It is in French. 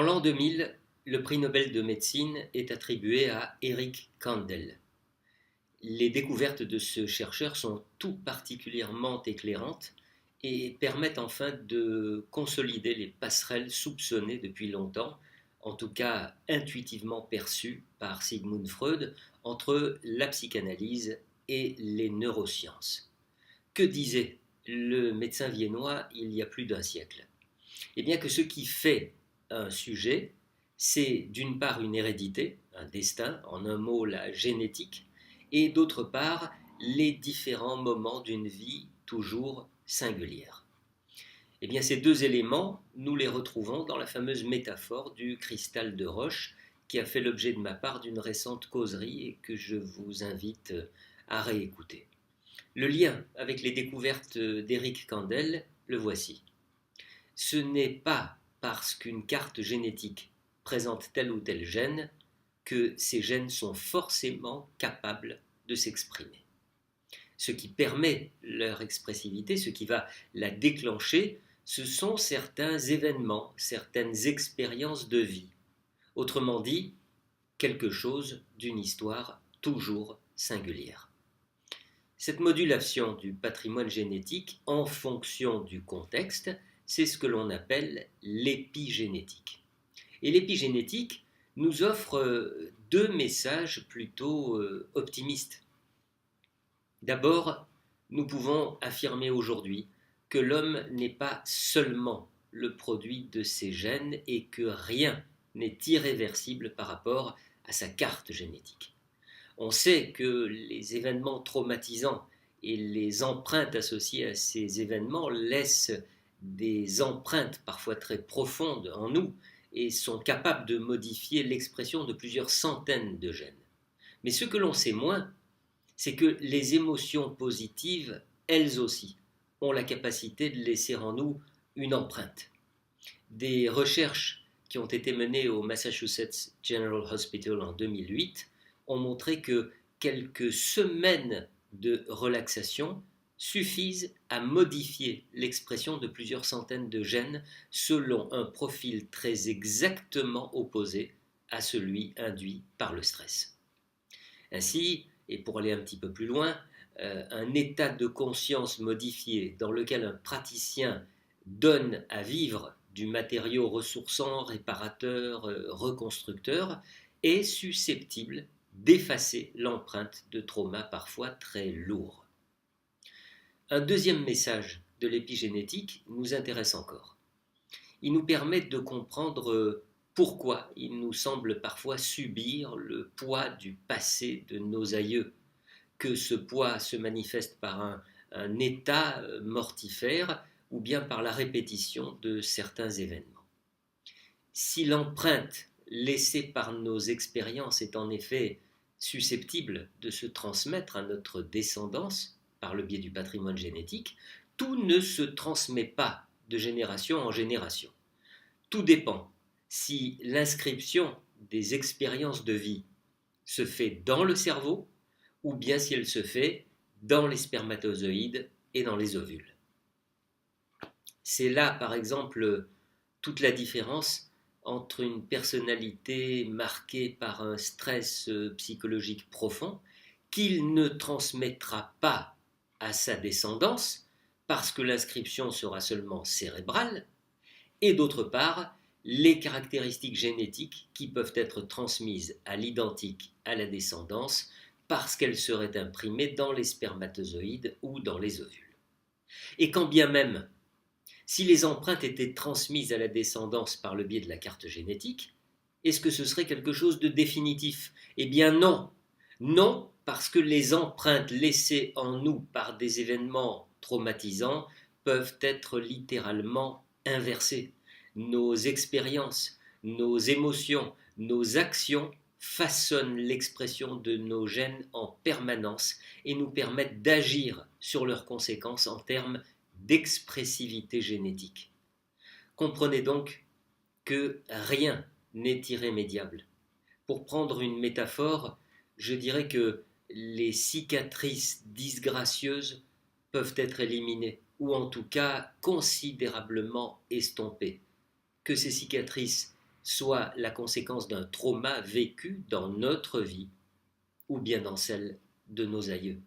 En l'an 2000, le prix Nobel de médecine est attribué à Eric Kandel. Les découvertes de ce chercheur sont tout particulièrement éclairantes et permettent enfin de consolider les passerelles soupçonnées depuis longtemps, en tout cas intuitivement perçues par Sigmund Freud, entre la psychanalyse et les neurosciences. Que disait le médecin viennois il y a plus d'un siècle? Eh bien que ce qui fait un sujet, c'est d'une part une hérédité, un destin, en un mot la génétique, et d'autre part les différents moments d'une vie toujours singulière. Eh bien ces deux éléments, nous les retrouvons dans la fameuse métaphore du cristal de roche qui a fait l'objet de ma part d'une récente causerie et que je vous invite à réécouter. Le lien avec les découvertes d'Eric Kandel, le voici. Ce n'est pas parce qu'une carte génétique présente tel ou tel gène que ces gènes sont forcément capables de s'exprimer. Ce qui permet leur expressivité, ce qui va la déclencher, ce sont certains événements, certaines expériences de vie. Autrement dit, quelque chose d'une histoire toujours singulière. Cette modulation du patrimoine génétique en fonction du contexte, c'est ce que l'on appelle l'épigénétique. Et l'épigénétique nous offre deux messages plutôt optimistes. D'abord, nous pouvons affirmer aujourd'hui que l'homme n'est pas seulement le produit de ses gènes et que rien n'est irréversible par rapport à sa carte génétique. On sait que les événements traumatisants et les empreintes associées à ces événements laissent des empreintes parfois très profondes en nous et sont capables de modifier l'expression de plusieurs centaines de gènes. Mais ce que l'on sait moins, c'est que les émotions positives, elles aussi, ont la capacité de laisser en nous une empreinte. Des recherches qui ont été menées au Massachusetts General Hospital en 2008 ont montré que quelques semaines de relaxation suffisent à modifier l'expression de plusieurs centaines de gènes selon un profil très exactement opposé à celui induit par le stress. Ainsi, et pour aller un petit peu plus loin, un état de conscience modifié dans lequel un praticien donne à vivre du matériau ressourçant, réparateur, reconstructeur, est susceptible d'effacer l'empreinte de traumas parfois très lourds. Un deuxième message de l'épigénétique nous intéresse encore. Il nous permet de comprendre pourquoi il nous semble parfois subir le poids du passé de nos aïeux, que ce poids se manifeste par un état mortifère ou bien par la répétition de certains événements. Si l'empreinte laissée par nos expériences est en effet susceptible de se transmettre à notre descendance par le biais du patrimoine génétique, tout ne se transmet pas de génération en génération. Tout dépend si l'inscription des expériences de vie se fait dans le cerveau ou bien si elle se fait dans les spermatozoïdes et dans les ovules. C'est là, par exemple, toute la différence entre une personnalité marquée par un stress psychologique profond qu'il ne transmettra pas à sa descendance parce que l'inscription sera seulement cérébrale, et d'autre part, les caractéristiques génétiques qui peuvent être transmises à l'identique à la descendance parce qu'elles seraient imprimées dans les spermatozoïdes ou dans les ovules. Et quand bien même, si les empreintes étaient transmises à la descendance par le biais de la carte génétique, est-ce que ce serait quelque chose de définitif? Eh bien non. Non, parce que les empreintes laissées en nous par des événements traumatisants peuvent être littéralement inversées. Nos expériences, nos émotions, nos actions façonnent l'expression de nos gènes en permanence et nous permettent d'agir sur leurs conséquences en termes d'expressivité génétique. Comprenez donc que rien n'est irrémédiable. Pour prendre une métaphore, je dirais que les cicatrices disgracieuses peuvent être éliminées, ou en tout cas considérablement estompées. Que ces cicatrices soit la conséquence d'un trauma vécu dans notre vie ou bien dans celle de nos aïeux.